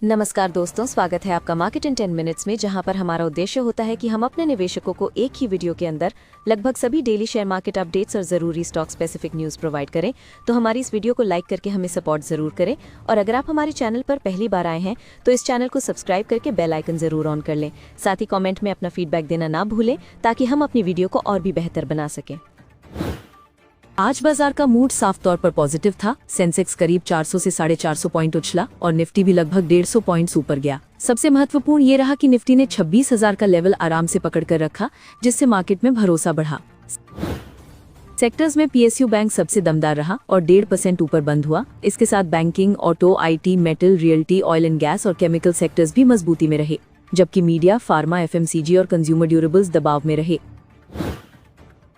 नमस्कार दोस्तों, स्वागत है आपका मार्केट इन 10 मिनट्स में, जहां पर हमारा उद्देश्य होता है कि हम अपने निवेशकों को एक ही वीडियो के अंदर लगभग सभी डेली शेयर मार्केट अपडेट्स और ज़रूरी स्टॉक स्पेसिफिक न्यूज़ प्रोवाइड करें। तो हमारी इस वीडियो को लाइक करके हमें सपोर्ट ज़रूर करें, और अगर आप हमारे चैनल पर पहली बार आए हैं तो इस चैनल को सब्सक्राइब करके बेल आइकन ज़रूर ऑन कर लें। साथ ही कॉमेंट में अपना फीडबैक देना ना भूलें, ताकि हम अपनी वीडियो को और भी बेहतर बना सकें। आज बाजार का मूड साफ तौर पर पॉजिटिव था। सेंसेक्स करीब 400 से 450 पॉइंट उछला और निफ्टी भी लगभग 150 पॉइंट्स ऊपर गया। सबसे महत्वपूर्ण ये रहा कि निफ्टी ने 26,000 का लेवल आराम से पकड़ कर रखा, जिससे मार्केट में भरोसा बढ़ा। सेक्टर्स में पीएसयू बैंक सबसे दमदार रहा और 1.5% ऊपर बंद हुआ। इसके साथ banking, auto, IT, metal, realty, oil and gas और केमिकल सेक्टर्स भी मजबूती में रहे, जबकि मीडिया, फार्मा, एफएमसीजी और कंज्यूमर ड्यूरेबल्स दबाव में रहे।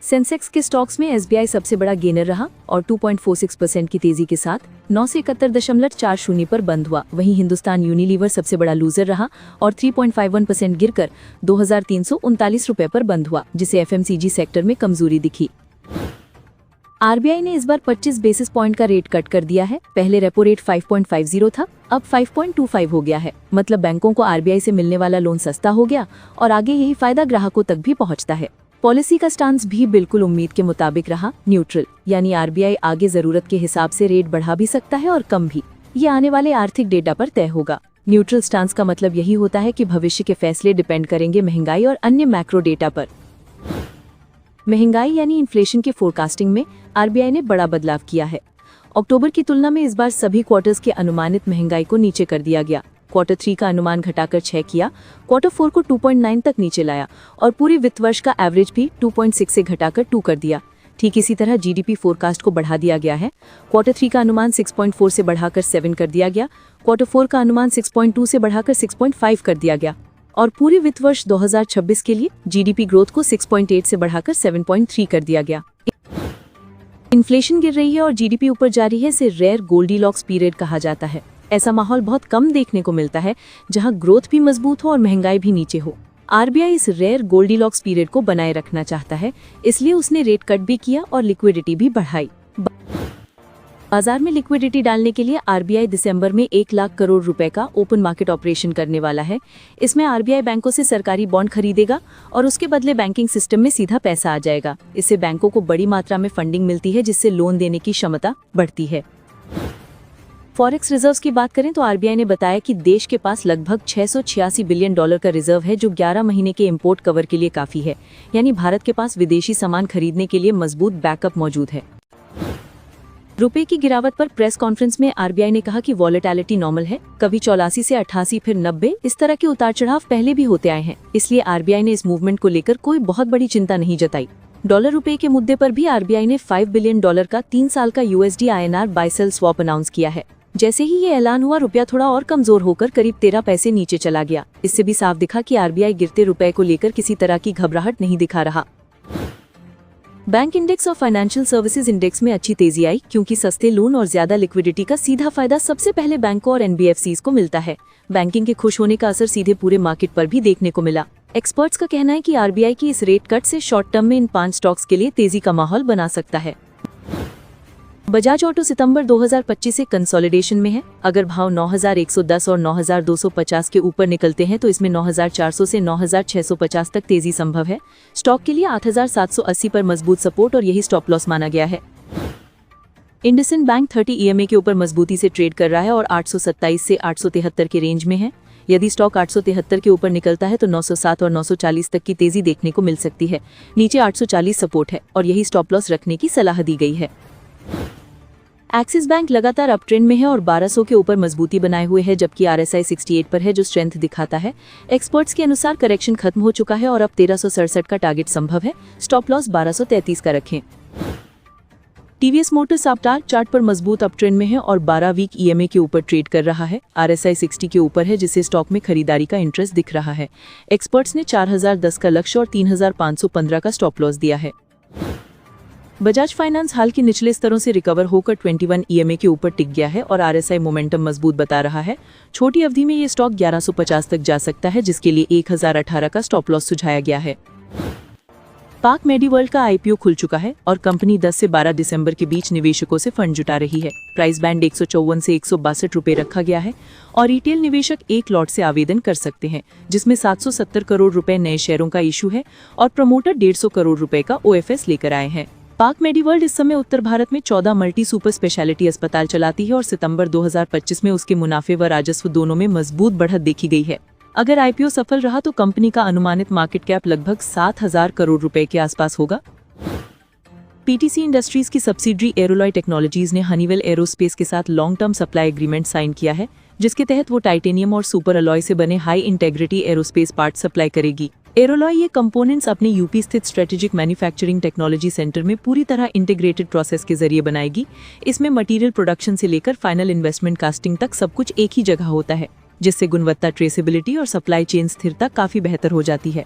सेंसेक्स के स्टॉक्स में एसबीआई सबसे बड़ा गेनर रहा और 2.46% की तेजी के साथ 971.40 पर बंद हुआ। वहीं हिंदुस्तान यूनिलीवर सबसे बड़ा लूजर रहा और 3.51% गिरकर 2,339 रुपए पर बंद हुआ, जिसे एफएमसीजी सेक्टर में कमजोरी दिखी। आरबीआई ने इस बार 25 बेसिस पॉइंट का रेट कट कर दिया है। पहले रेपो रेट 5.50 था, अब 5.25 हो गया है। मतलब बैंकों को आरबीआई से मिलने वाला लोन सस्ता हो गया और आगे यही फायदा ग्राहकों तक भी पहुंचता है। पॉलिसी का स्टांस भी बिल्कुल उम्मीद के मुताबिक रहा, न्यूट्रल, यानी आरबीआई आगे जरूरत के हिसाब से रेट बढ़ा भी सकता है और कम भी। ये आने वाले आर्थिक डेटा पर तय होगा। न्यूट्रल स्टांस का मतलब यही होता है कि भविष्य के फैसले डिपेंड करेंगे महंगाई और अन्य मैक्रो डेटा पर। महंगाई यानी इन्फ्लेशन के फोरकास्टिंग में आरबीआई ने बड़ा बदलाव किया है। अक्टूबर की तुलना में इस बार सभी क्वार्टर्स के अनुमानित महंगाई को नीचे कर दिया गया। क्वार्टर 3 का अनुमान घटाकर 6 किया, क्वार्टर 4 को 2.9 तक नीचे लाया और पूरे वित्त वर्ष का एवरेज भी 2.6 से घटाकर 2 कर दिया। ठीक इसी तरह जीडीपी फोरकास्ट को बढ़ा दिया गया है। क्वार्टर 3 का अनुमान 6.4 से बढ़ाकर 7 कर दिया गया, क्वार्टर 4 का अनुमान 6.2 से बढ़ाकर 6.5 कर दिया गया और पूरे वित्त वर्ष 2026 के लिए जीडीपी ग्रोथ को 6.8 से बढ़ाकर 7.3 कर दिया गया। इन्फ्लेशन गिर रही है और जीडीपी ऊपर जारी है, इसे रेयर गोल्डीलॉक्स पीरियड कहा जाता है। ऐसा माहौल बहुत कम देखने को मिलता है, जहां ग्रोथ भी मजबूत हो और महंगाई भी नीचे हो। आरबीआई इस रेयर गोल्डीलॉक्स पीरियड को बनाए रखना चाहता है, इसलिए उसने रेट कट भी किया और लिक्विडिटी भी बढ़ाई। बाजार में लिक्विडिटी डालने के लिए आरबीआई दिसंबर में 1 लाख करोड़ रुपए का ओपन मार्केट ऑपरेशन करने वाला है। इसमें आरबीआई बैंकों से सरकारी बॉन्ड खरीदेगा और उसके बदले बैंकिंग सिस्टम में सीधा पैसा आ जाएगा। इससे बैंकों को बड़ी मात्रा में फंडिंग मिलती है, जिससे लोन देने की क्षमता बढ़ती है। फॉरेक्स रिजर्व्स की बात करें तो आरबीआई ने बताया कि देश के पास लगभग $686 बिलियन का रिजर्व है, जो 11 महीने के इंपोर्ट कवर के लिए काफी है। यानी भारत के पास विदेशी सामान खरीदने के लिए मजबूत बैकअप मौजूद है। रुपए की गिरावट पर प्रेस कॉन्फ्रेंस में आरबीआई ने कहा कि वॉलेटिलिटी नॉर्मल है, कभी 84 से 88 फिर 90, इस तरह के उतार चढ़ाव पहले भी होते आए हैं। इसलिए आरबीआई ने इस मूवमेंट को लेकर कोई बहुत बड़ी चिंता नहीं जताई। डॉलर रुपए के मुद्दे पर भी आरबीआई ने $5 बिलियन का 3 साल का USD INR buy sell swap announce किया है। जैसे ही ये ऐलान हुआ, रुपया थोड़ा और कमजोर होकर करीब 13 पैसे नीचे चला गया। इससे भी साफ दिखा कि आरबीआई गिरते रुपए को लेकर किसी तरह की घबराहट नहीं दिखा रहा। बैंक इंडेक्स और फाइनेंशियल सर्विसेज इंडेक्स में अच्छी तेजी आई, क्योंकि सस्ते लोन और ज्यादा लिक्विडिटी का सीधा फायदा सबसे पहले बैंकों और एनबीएफसीज को मिलता है। बैंकिंग के खुश होने का असर सीधे पूरे मार्केट पर भी देखने को मिला। एक्सपर्ट्स का कहना है कि आरबीआई की इस रेट कट से शॉर्ट टर्म में इन 5 स्टॉक्स के लिए तेजी का माहौल बना सकता है। बजाज ऑटो सितंबर 2025 से कंसोलिडेशन में है। अगर भाव 9,110 और 9,250 के ऊपर निकलते हैं तो इसमें 9,400 से 9,650 तक तेजी संभव है। स्टॉक के लिए 8,780 पर मजबूत सपोर्ट और यही स्टॉप लॉस माना गया है। इंडसइंड बैंक 30 ईएमए के ऊपर मजबूती से ट्रेड कर रहा है और 827 से 873 के रेंज में है। यदि स्टॉक 873 के ऊपर निकलता है तो 907 और 940 तक की तेजी देखने को मिल सकती है। नीचे 840 सपोर्ट है और यही स्टॉप लॉस रखने की सलाह दी गई है। एक्सिस बैंक लगातार अप ट्रेंड में है और 1200 के ऊपर मजबूती बनाए हुए है, जबकि आरएसआई 68 पर है, जो स्ट्रेंथ दिखाता है। एक्सपर्ट्स के अनुसार करेक्शन खत्म हो चुका है और अब 1367 का टारगेट संभव है। स्टॉप लॉस 1233 का रखें। टीवीएस मोटर्स अवतार चार्ट पर मजबूत अप ट्रेंड में है और 12 वीक ईएमए के ऊपर ट्रेड कर रहा है। आरएसआई 60 के ऊपर है, जिससे स्टॉक में खरीदारी का इंटरेस्ट दिख रहा है। एक्सपर्ट्स ने 4010 का लक्ष्य और 3515 का स्टॉप लॉस दिया है। बजाज फाइनेंस हाल के निचले स्तरों से रिकवर होकर 21 ईएमए के ऊपर टिक गया है और आरएसआई मोमेंटम मजबूत बता रहा है। छोटी अवधि में ये स्टॉक 1150 तक जा सकता है, जिसके लिए 1018 का स्टॉप लॉस सुझाया गया है। पाक मेडीवर्ल्ड का आईपीओ खुल चुका है और कंपनी 10 से 12 दिसंबर के बीच निवेशकों से फंड जुटा रही है। प्राइस बैंड 154 से 162 रुपए रखा गया है और रिटेल निवेशक एक लॉट से आवेदन कर सकते हैं, जिसमें 770 करोड़ रुपए नए शेयरों का इशू है और प्रमोटर 150 करोड़ रुपए का ओएफएस लेकर आए हैं। पाक मेडीवर्ल्ड इस समय उत्तर भारत में 14 मल्टी सुपर स्पेशलिटी अस्पताल चलाती है और सितंबर 2025 में उसके मुनाफे व राजस्व दोनों में मजबूत बढ़त देखी गई है। अगर आईपीओ सफल रहा तो कंपनी का अनुमानित मार्केट कैप लगभग 7,000 करोड़ रुपए के आसपास होगा। पीटीसी इंडस्ट्रीज की सब्सिडरी एरोलॉय टेक्नोलॉजीज ने हनीवेल एरोस्पेस के साथ long term supply agreement sign किया है, जिसके तहत वो टाइटेनियम और सुपर अलॉय से बने high integrity aerospace part supply करेगी। एरोलॉय ये कंपोनेंट्स अपने यूपी स्थित स्ट्रेटेजिक मैन्युफैक्चरिंग टेक्नोलॉजी सेंटर में पूरी तरह इंटीग्रेटेड प्रोसेस के जरिए बनाएगी। इसमें मटेरियल प्रोडक्शन से लेकर फाइनल इन्वेस्टमेंट कास्टिंग तक सब कुछ एक ही जगह होता है, जिससे गुणवत्ता, ट्रेसेबिलिटी और सप्लाई चेन स्थिरता काफी बेहतर हो जाती है।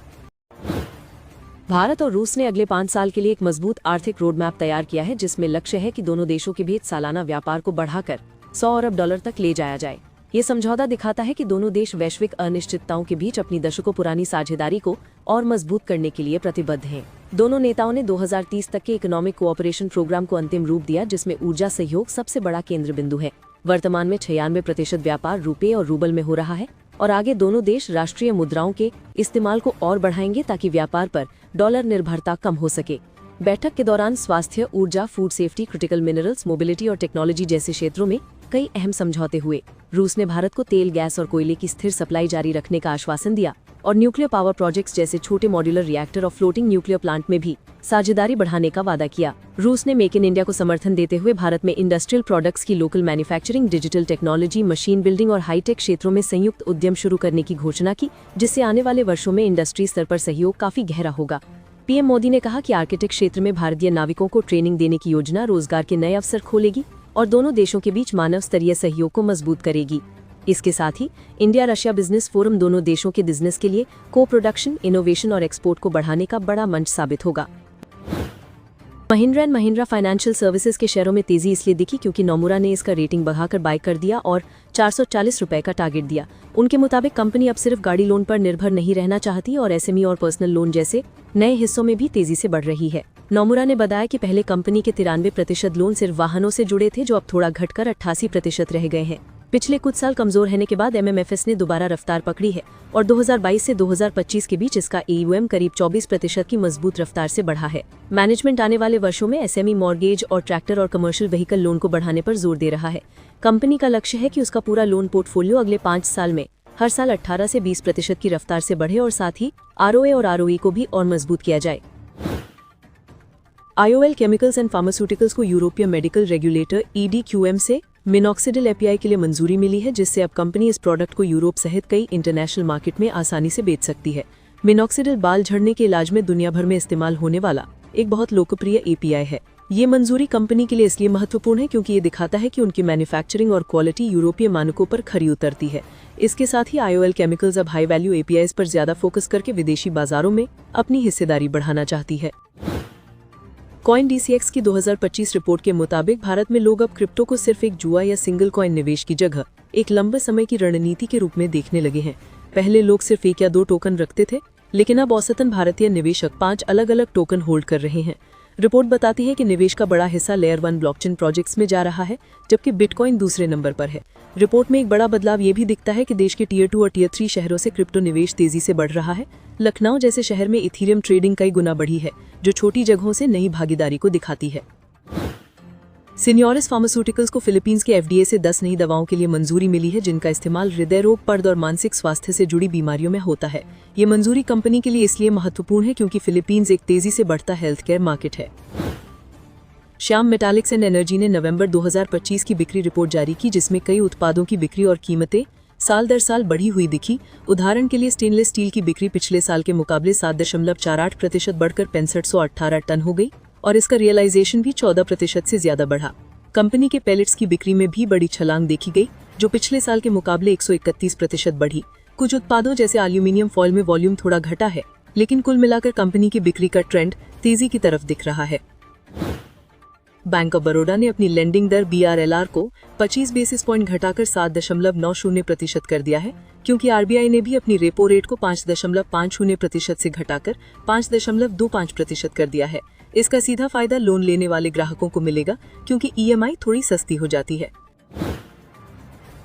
भारत और रूस ने अगले 5 साल के लिए एक मजबूत आर्थिक रोड मैप तैयार किया है, जिसमें लक्ष्य है कि दोनों देशों के बीच सालाना व्यापार को बढ़ाकर 100 अरब डॉलर तक ले जाया जाए। ये समझौता दिखाता है कि दोनों देश वैश्विक अनिश्चितताओं के बीच अपनी दशकों पुरानी साझेदारी को और मजबूत करने के लिए प्रतिबद्ध हैं। दोनों नेताओं ने 2030 तक के इकोनॉमिक कोऑपरेशन प्रोग्राम को अंतिम रूप दिया, जिसमें ऊर्जा सहयोग सबसे बड़ा केंद्र बिंदु है। वर्तमान में 96% व्यापार रुपए और रूबल में हो रहा है और आगे दोनों देश राष्ट्रीय मुद्राओं के इस्तेमाल को और बढ़ाएंगे ताकि व्यापार पर डॉलर निर्भरता कम हो सके। बैठक के दौरान स्वास्थ्य, ऊर्जा, food safety, critical minerals, mobility और टेक्नोलॉजी जैसे क्षेत्रों में कई अहम समझौते हुए। रूस ने भारत को तेल, गैस और कोयले की स्थिर सप्लाई जारी रखने का आश्वासन दिया और न्यूक्लियर पावर प्रोजेक्ट्स जैसे छोटे मॉड्यूलर रिएक्टर और फ्लोटिंग न्यूक्लियर प्लांट में भी साझेदारी बढ़ाने का वादा किया। रूस ने मेक इन इंडिया को समर्थन देते हुए भारत में इंडस्ट्रियल प्रोडक्ट्स की local manufacturing, digital technology, machine building और हाईटेक क्षेत्रों में संयुक्त उद्यम शुरू करने की घोषणा की, जिससे आने वाले वर्षों में इंडस्ट्री स्तर पर सहयोग काफी गहरा होगा। पीएम मोदी ने कहा कि आर्किटेक्ट क्षेत्र में भारतीय नाविकों को ट्रेनिंग देने की योजना रोजगार के नए अवसर खोलेगी और दोनों देशों के बीच मानव स्तरीय सहयोग को मजबूत करेगी। इसके साथ ही इंडिया रशिया बिजनेस फोरम दोनों देशों के बिजनेस के लिए को प्रोडक्शन, इनोवेशन और एक्सपोर्ट को बढ़ाने का बड़ा मंच साबित होगा। Mahindra and Mahindra financial services के शेयरों में तेजी इसलिए दिखी क्योंकि नोमुरा ने इसका रेटिंग बढ़ाकर बाय कर दिया और 440 रुपए का टारगेट दिया। उनके मुताबिक कंपनी अब सिर्फ गाड़ी लोन पर निर्भर नहीं रहना चाहती और एसएमई और पर्सनल लोन जैसे नए हिस्सों में भी तेजी से बढ़ रही है। नोमुरा ने बताया कि पहले कंपनी के 93% लोन सिर्फ वाहनों से जुड़े थे, जो अब थोड़ा घटकर 88% रह गए हैं। पिछले कुछ साल कमजोर रहने के बाद एमएमएफएस ने दोबारा रफ्तार पकड़ी है और 2022 से 2025 के बीच इसका एयूएम करीब 24% की मजबूत रफ्तार से बढ़ा है। मैनेजमेंट आने वाले वर्षों में एसएमई, मॉर्गेज और ट्रैक्टर और कमर्शियल व्हीकल लोन को बढ़ाने पर जोर दे रहा है। कंपनी का लक्ष्य है कि उसका पूरा लोन पोर्टफोलियो अगले 5 साल में हर साल 18 से 20% की रफ्तार से बढ़े और साथ ही आरओए और आरओई को भी और मजबूत किया जाए। आईओएल केमिकल्स एंड फार्मास्यूटिकल्स को यूरोपीय मेडिकल रेगुलेटर EDQM से मिनॉक्सिडिल एपीआई के लिए मंजूरी मिली है, जिससे अब कंपनी इस प्रोडक्ट को यूरोप सहित कई इंटरनेशनल मार्केट में आसानी से बेच सकती है। मिनॉक्सिडिल बाल झड़ने के इलाज में दुनिया भर में इस्तेमाल होने वाला एक बहुत लोकप्रिय एपीआई है। ये मंजूरी कंपनी के लिए इसलिए महत्वपूर्ण है क्योंकि ये दिखाता है कि उनकी मैन्युफैक्चरिंग और क्वालिटी यूरोपीय मानकों पर खरी उतरती है। इसके साथ ही आईओएल केमिकल्स अब हाई वैल्यू एपीआईज पर ज्यादा फोकस करके विदेशी बाजारों में अपनी हिस्सेदारी बढ़ाना चाहती है। CoinDCX की 2025 रिपोर्ट के मुताबिक भारत में लोग अब क्रिप्टो को सिर्फ एक जुआ या सिंगल कॉइन निवेश की जगह एक लंबे समय की रणनीति के रूप में देखने लगे हैं। पहले लोग सिर्फ 1 या 2 टोकन रखते थे, लेकिन अब औसतन भारतीय निवेशक 5 अलग-अलग टोकन होल्ड कर रहे हैं। रिपोर्ट बताती है कि निवेश का बड़ा हिस्सा लेयर 1 ब्लॉकचेन प्रोजेक्ट्स में जा रहा है, जबकि बिटकॉइन दूसरे नंबर पर है। रिपोर्ट में एक बड़ा बदलाव ये भी दिखता है कि देश के टियर 2 और टियर 3 शहरों से क्रिप्टो निवेश तेजी से बढ़ रहा है। लखनऊ जैसे शहर में इथीरियम ट्रेडिंग कई गुना बढ़ी है, जो छोटी जगहों से नई भागीदारी को दिखाती है। सिनियोरिस फार्मास्यूटिकल्स को फिलीपींस के FDA से 10 नई दवाओं के लिए मंजूरी मिली है, जिनका इस्तेमाल हृदय रोग, पर्द और मानसिक स्वास्थ्य से जुड़ी बीमारियों में होता है। ये मंजूरी कंपनी के लिए इसलिए महत्वपूर्ण है क्योंकि फिलीपींस एक तेजी से बढ़ता हेल्थ केयर मार्केट है। श्याम मेटालिक्स एंड एनर्जी ने नवंबर 2025 की बिक्री रिपोर्ट जारी की, जिसमें कई उत्पादों की बिक्री और कीमतें साल दर साल बढ़ी हुई दिखी। उदाहरण के लिए स्टेनलेस स्टील की बिक्री पिछले साल के मुकाबले 7.48% बढ़कर 6518 टन हो गई और इसका रियलाइजेशन भी 14% से ज्यादा बढ़ा। कंपनी के पैलेट्स की बिक्री में भी बड़ी छलांग देखी गई, जो पिछले साल के मुकाबले 131% बढ़ी। कुछ उत्पादों जैसे एल्यूमिनियम फॉयल में वॉल्यूम थोड़ा घटा है, लेकिन कुल मिलाकर कंपनी की बिक्री का ट्रेंड तेजी की तरफ दिख रहा है। बैंक ऑफ बड़ौदा ने अपनी लेंडिंग दर BRLR को 25 बेसिस पॉइंट घटाकर 7.90% कर दिया है, क्योंकि RBI ने भी अपनी रेपो रेट को 5.50% से घटाकर 5.25% कर दिया है। इसका सीधा फायदा लोन लेने वाले ग्राहकों को मिलेगा, क्योंकि EMI थोड़ी सस्ती हो जाती है।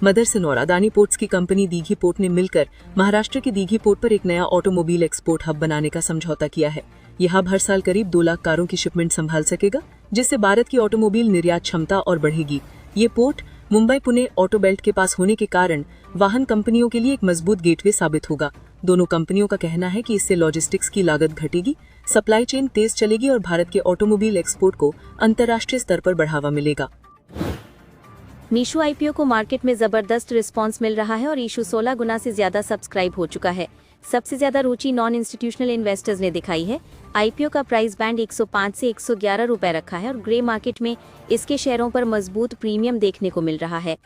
मदरसन और अदानी पोर्ट्स की कंपनी दीघी पोर्ट ने मिलकर महाराष्ट्र के दीघी पोर्ट पर एक नया ऑटोमोबाइल एक्सपोर्ट हब बनाने का समझौता किया है। यह हब हर साल करीब 2 लाख कारों की शिपमेंट संभाल सकेगा, जिससे भारत की ऑटोमोबाइल निर्यात क्षमता और बढ़ेगी। ये port Mumbai Pune auto belt के पास होने के कारण वाहन कंपनियों के लिए एक मजबूत गेटवे साबित होगा। दोनों कंपनियों का कहना है कि इससे लॉजिस्टिक्स की लागत घटेगी, सप्लाई चेन तेज चलेगी और भारत के ऑटोमोबाइल एक्सपोर्ट को अंतर्राष्ट्रीय स्तर पर बढ़ावा मिलेगा। मीशो आईपीओ को मार्केट में जबरदस्त रिस्पांस मिल रहा है और इशू 16 गुना से ज्यादा सब्सक्राइब हो चुका है। सबसे ज्यादा रुचि नॉन इंस्टीट्यूशनल इन्वेस्टर्स ने दिखाई है। आईपीओ का प्राइस बैंड 105 से 111 रुपए रखा है और ग्रे मार्केट में इसके शेयरों पर मजबूत प्रीमियम देखने को मिल रहा है।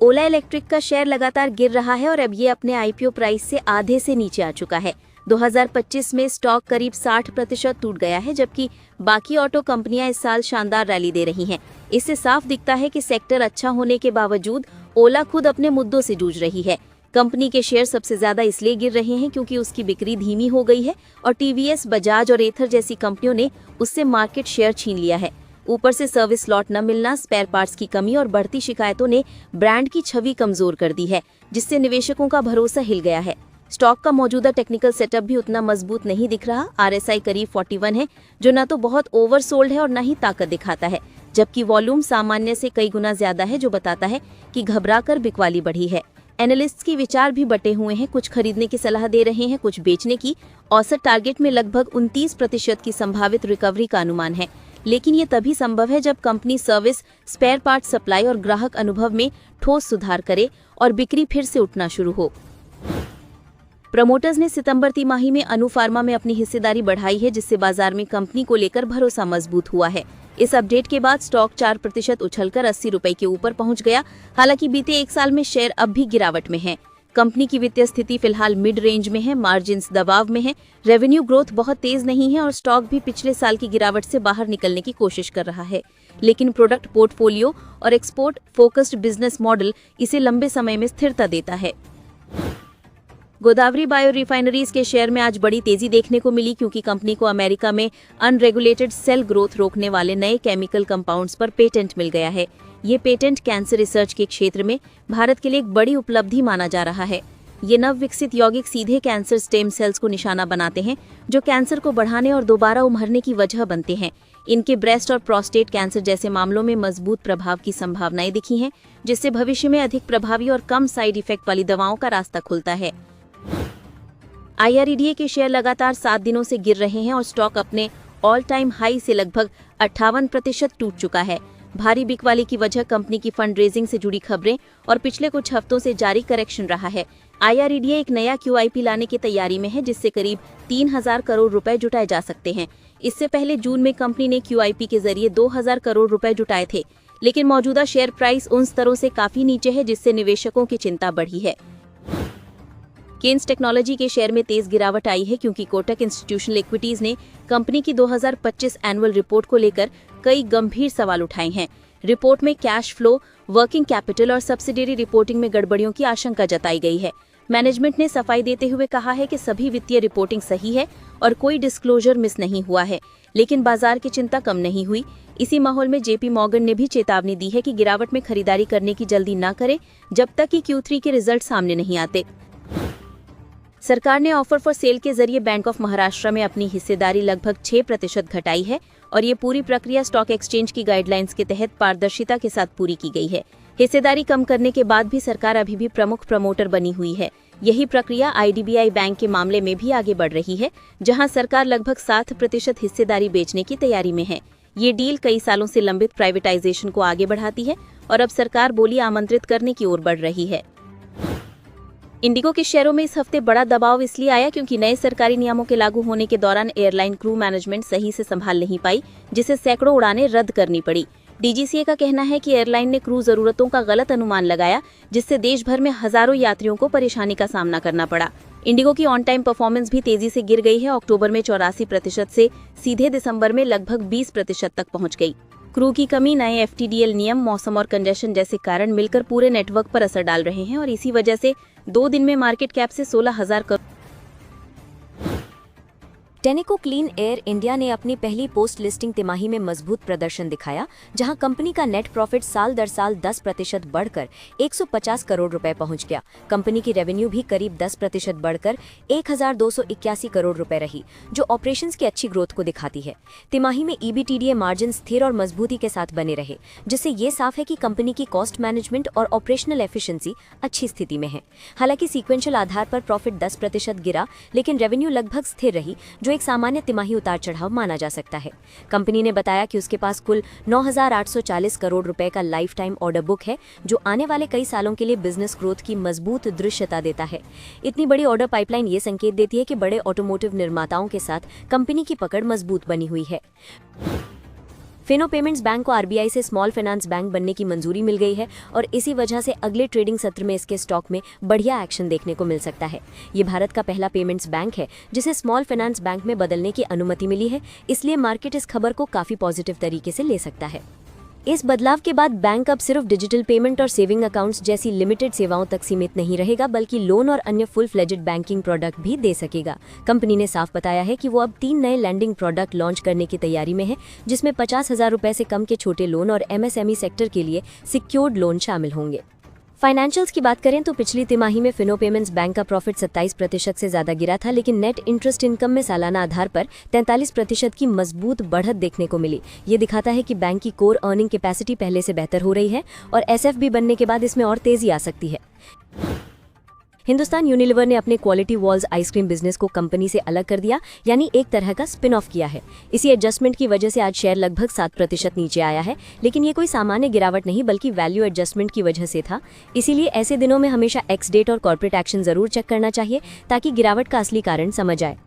ओला इलेक्ट्रिक का शेयर लगातार गिर रहा है और अब ये अपने आईपीओ प्राइस से आधे से नीचे आ चुका है। 2025 में स्टॉक करीब 60% टूट गया है, जबकि बाकी ऑटो कंपनियां इस साल शानदार रैली दे रही हैं। इससे साफ दिखता है कि सेक्टर अच्छा होने के बावजूद ओला खुद अपने मुद्दों से जूझ रही है। कंपनी के शेयर सबसे ज्यादा इसलिए गिर रहे हैं क्योंकि उसकी बिक्री धीमी हो गई है और टीवीएस, बजाज और एथर जैसी कंपनियों ने उससे मार्केट शेयर छीन लिया है। ऊपर से सर्विस स्लॉट न मिलना, स्पेयर पार्ट्स की कमी और बढ़ती शिकायतों ने ब्रांड की छवि कमजोर कर दी है, जिससे निवेशकों का भरोसा हिल गया है। स्टॉक का मौजूदा टेक्निकल सेटअप भी उतना मजबूत नहीं दिख रहा। RSI करीब 41 है, जो न तो बहुत ओवरसोल्ड है और न ही ताकत दिखाता है, जबकि वॉल्यूम सामान्य से कई गुना ज्यादा है, जो बताता है कि घबराकर बिकवाली बढ़ी है। एनालिस्ट्स की विचार भी बटे हुए हैं, कुछ खरीदने की सलाह दे रहे हैं, कुछ बेचने की। औसत टारगेट में लगभग 29% की संभावित रिकवरी का अनुमान है, लेकिन ये तभी संभव है जब company service, spare part supply और ग्राहक अनुभव में ठोस सुधार करे और बिक्री फिर से उठना शुरू हो। प्रमोटर्स ने सितंबर तिमाही में अनु फार्मा में अपनी हिस्सेदारी बढ़ाई है, जिससे बाजार में कंपनी को लेकर भरोसा मजबूत हुआ है। इस अपडेट के बाद स्टॉक 4% उछलकर 80 रुपए के ऊपर पहुंच गया। हालांकि बीते 1 साल में शेयर अब भी गिरावट में है। कंपनी की वित्तीय स्थिति फिलहाल मिड रेंज में है, मार्जिन्स दबाव में है, रेवेन्यू ग्रोथ बहुत तेज नहीं है और स्टॉक भी पिछले साल की गिरावट से बाहर निकलने की कोशिश कर रहा है। लेकिन प्रोडक्ट पोर्टफोलियो और एक्सपोर्ट फोकस्ड बिजनेस मॉडल इसे लंबे समय में स्थिरता देता है। गोदावरी बायो रिफाइनरीज के शेयर में आज बड़ी तेजी देखने को मिली, क्योंकि कंपनी को अमेरिका में अनरेगुलेटेड सेल ग्रोथ रोकने वाले नए केमिकल कंपाउंड्स पर पेटेंट मिल गया है। ये पेटेंट कैंसर रिसर्च के क्षेत्र में भारत के लिए एक बड़ी उपलब्धि माना जा रहा है। ये नव विकसित यौगिक सीधे कैंसर स्टेम सेल्स को निशाना बनाते हैं, जो कैंसर को बढ़ाने और दोबारा उभरने की वजह बनते हैं। इनके ब्रेस्ट और प्रोस्टेट कैंसर जैसे मामलों में मजबूत प्रभाव की संभावनाएं दिखी हैं, जिससे भविष्य में अधिक प्रभावी और कम साइड इफेक्ट वाली दवाओं का रास्ता खुलता है। IREDA के शेयर लगातार 7 दिनों से गिर रहे हैं और स्टॉक अपने ऑल टाइम हाई से लगभग 58% टूट चुका है। भारी बिकवाली की वजह कंपनी की फंड रेजिंग से जुड़ी खबरें और पिछले कुछ हफ्तों से जारी करेक्शन रहा है। IREDA एक नया QIP लाने की तैयारी में है, जिससे करीब 3000 करोड़ रुपए जुटाए जा सकते हैं। इससे पहले जून में कंपनी ने QIP के जरिए 2000 करोड़ रुपए जुटाए थे, लेकिन मौजूदा शेयर प्राइस उन स्तरों से काफी नीचे है, जिससे निवेशकों की चिंता बढ़ी है। केन्स टेक्नोलॉजी के शेयर में तेज गिरावट आई है, क्योंकि कोटक इंस्टीट्यूशनल इक्विटीज ने कंपनी की 2025 एनुअल रिपोर्ट को लेकर कई गंभीर सवाल उठाए हैं। रिपोर्ट में कैश फ्लो, वर्किंग कैपिटल और सब्सिडियरी रिपोर्टिंग में गड़बड़ियों की आशंका जताई गई है। मैनेजमेंट ने सफाई देते हुए कहा है कि सभी वित्तीय रिपोर्टिंग सही है और कोई डिस्क्लोजर मिस नहीं हुआ है, लेकिन बाजार की चिंता कम नहीं हुई। इसी माहौल में JP मॉर्गन ने भी चेतावनी दी है कि गिरावट में खरीदारी करने की जल्दी न करें जब तक कि Q3 के रिजल्ट सामने नहीं आते। सरकार ने ऑफर फॉर सेल के जरिए बैंक ऑफ महाराष्ट्र में अपनी हिस्सेदारी लगभग 6% घटाई है और ये पूरी प्रक्रिया स्टॉक एक्सचेंज की गाइडलाइंस के तहत पारदर्शिता के साथ पूरी की गई है। हिस्सेदारी कम करने के बाद भी सरकार अभी भी प्रमुख प्रमोटर बनी हुई है। यही प्रक्रिया IDBI बैंक के मामले में भी आगे बढ़ रही है, जहां सरकार लगभग 7% हिस्सेदारी बेचने की तैयारी में है। ये डील कई सालों से लंबित प्राइवेटाइजेशन को आगे बढ़ाती है और अब सरकार बोली आमंत्रित करने की ओर बढ़ रही है। इंडिगो के शेयरों में इस हफ्ते बड़ा दबाव इसलिए आया क्योंकि नए सरकारी नियमों के लागू होने के दौरान एयरलाइन क्रू मैनेजमेंट सही से संभाल नहीं पाई, जिसे सैकड़ों उड़ानें रद्द करनी पड़ी। DGCA का कहना है कि एयरलाइन ने क्रू जरूरतों का गलत अनुमान लगाया, जिससे देश भर में हजारों यात्रियों को परेशानी का सामना करना पड़ा। इंडिगो की ऑन टाइम परफॉर्मेंस भी तेजी से गिर गई है। अक्टूबर में 84% से सीधे दिसंबर में लगभग 20% तक पहुंच गई। क्रू की कमी, नए FTDL नियम, मौसम और कंजेशन जैसे कारण मिलकर पूरे नेटवर्क पर असर डाल रहे हैं और इसी वजह से 2 दिन में मार्केट कैप से 16,000 crore. Tenneco clean air India ने अपनी पहली पोस्ट लिस्टिंग तिमाही में मजबूत प्रदर्शन दिखाया, जहां कंपनी का नेट प्रॉफिट साल दर साल 10% बढ़कर 150 करोड़ रुपए पहुंच गया। कंपनी की रेवेन्यू भी करीब 10% बढ़कर 1,281 करोड़ रुपए रही, जो ऑपरेशंस की अच्छी ग्रोथ को दिखाती है। तिमाही में EBITDA मार्जिन स्थिर और मजबूती के साथ बने रहे, जिससे ये साफ है कि कंपनी की कॉस्ट मैनेजमेंट और ऑपरेशनल एफिशिएंसी अच्छी स्थिति में है। हालांकि सीक्वेंशियल आधार पर प्रॉफिट 10% गिरा, लेकिन रेवेन्यू लगभग स्थिर रही, जो एक सामान्य तिमाही उतार चढ़ाव माना जा सकता है। कंपनी ने बताया कि उसके पास कुल 9,840 करोड़ रुपए का लाइफ टाइम ऑर्डर बुक है, जो आने वाले कई सालों के लिए बिजनेस ग्रोथ की मजबूत दृश्यता देता है। इतनी बड़ी ऑर्डर पाइपलाइन ये संकेत देती है कि बड़े ऑटोमोटिव निर्माताओं के साथ कंपनी की पकड़ मजबूत बनी हुई है। फिनो पेमेंट्स बैंक को RBI से स्मॉल फाइनेंस बैंक बनने की मंजूरी मिल गई है और इसी वजह से अगले ट्रेडिंग सत्र में इसके स्टॉक में बढ़िया एक्शन देखने को मिल सकता है। ये भारत का पहला पेमेंट्स बैंक है जिसे स्मॉल फाइनेंस बैंक में बदलने की अनुमति मिली है, इसलिए मार्केट इस खबर को काफी पॉजिटिव तरीके से ले सकता है। इस बदलाव के बाद बैंक अब सिर्फ डिजिटल पेमेंट और सेविंग अकाउंट्स जैसी लिमिटेड सेवाओं तक सीमित नहीं रहेगा, बल्कि लोन और अन्य फुल फ्लेजेड बैंकिंग प्रोडक्ट भी दे सकेगा। कंपनी ने साफ बताया है कि वो अब 3 नए लैंडिंग प्रोडक्ट लॉन्च करने की तैयारी में है, जिसमें 50,000 रुपए से कम के छोटे लोन और MSME सेक्टर के लिए सिक्योर्ड लोन शामिल होंगे। फाइनेंशियल्स की बात करें तो पिछली तिमाही में फिनो पेमेंट्स बैंक का प्रॉफिट 27% से ज्यादा गिरा था, लेकिन नेट इंटरेस्ट इनकम में सालाना आधार पर 43% की मजबूत बढ़त देखने को मिली। ये दिखाता है कि बैंक की कोर अर्निंग कैपेसिटी पहले से बेहतर हो रही है और SFB बनने के बाद इसमें और तेजी आ सकती है। हिंदुस्तान यूनिलीवर ने अपने क्वालिटी वॉल्स आइसक्रीम बिजनेस को कंपनी से अलग कर दिया, यानी एक तरह का स्पिन ऑफ किया है। इसी एडजस्टमेंट की वजह से आज शेयर लगभग 7% नीचे आया है, लेकिन ये कोई सामान्य गिरावट नहीं बल्कि वैल्यू एडजस्टमेंट की वजह से था। इसीलिए ऐसे दिनों में हमेशा एक्स डेट और कॉर्पोरेट एक्शन जरूर चेक करना चाहिए, ताकि गिरावट का असली कारण समझ आए।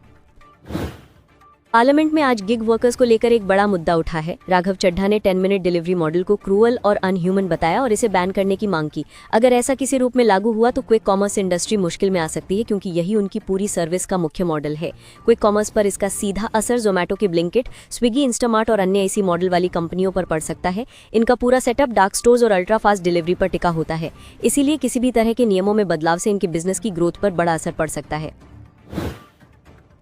पार्लियामेंट में आज गिग वर्कर्स को लेकर एक बड़ा मुद्दा उठा है। राघव चड्ढा ने 10 मिनट डिलीवरी मॉडल को क्रूअल और अनह्यूमन बताया और इसे बैन करने की मांग की। अगर ऐसा किसी रूप में लागू हुआ तो क्विक कॉमर्स इंडस्ट्री मुश्किल में आ सकती है, क्योंकि यही उनकी पूरी सर्विस का मुख्य मॉडल है। क्विक कॉमर्स पर इसका सीधा असर जोमेटो के ब्लिंकिट, स्विगी, इंस्टामार्ट और अन्य इसी मॉडल वाली कंपनियों पर पड़ सकता है। इनका पूरा सेटअप डार्क स्टोर्स और अल्ट्रा फास्ट डिलीवरी पर टिका होता है, इसीलिए किसी भी तरह के नियमों में बदलाव से इनके बिजनेस की ग्रोथ पर बड़ा असर पड़ सकता है।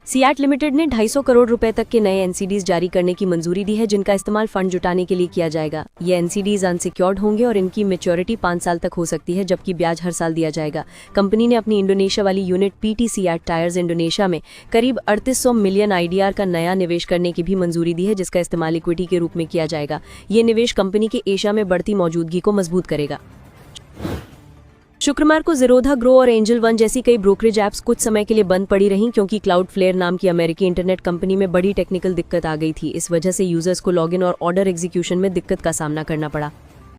सियाट लिमिटेड ने 250 करोड़ रुपए तक के नए NCDs जारी करने की मंजूरी दी है, जिनका इस्तेमाल फंड जुटाने के लिए किया जाएगा। ये NCDs अनसिक्योर्ड होंगे और इनकी मैच्योरिटी 5 साल तक हो सकती है, जबकि ब्याज हर साल दिया जाएगा। कंपनी ने अपनी इंडोनेशिया वाली unit PT SEAT tyres Indonesia में करीब 3800 मिलियन IDR का नया निवेश करने की भी मंजूरी दी है, जिसका इस्तेमाल इक्विटी के रूप में किया जाएगा। ये निवेश कंपनी के एशिया में बढ़ती मौजूदगी को मजबूत करेगा। शुक्रवार को ज़ीरोधा ग्रो और एंजल वन जैसी कई ब्रोकरेज ऐप्स कुछ समय के लिए बंद पड़ी रहीं, क्योंकि क्लाउडफ्लेयर नाम की अमेरिकी इंटरनेट कंपनी में बड़ी टेक्निकल दिक्कत आ गई थी। इस वजह से यूजर्स को लॉगिन और ऑर्डर एग्जीक्यूशन में दिक्कत का सामना करना पड़ा।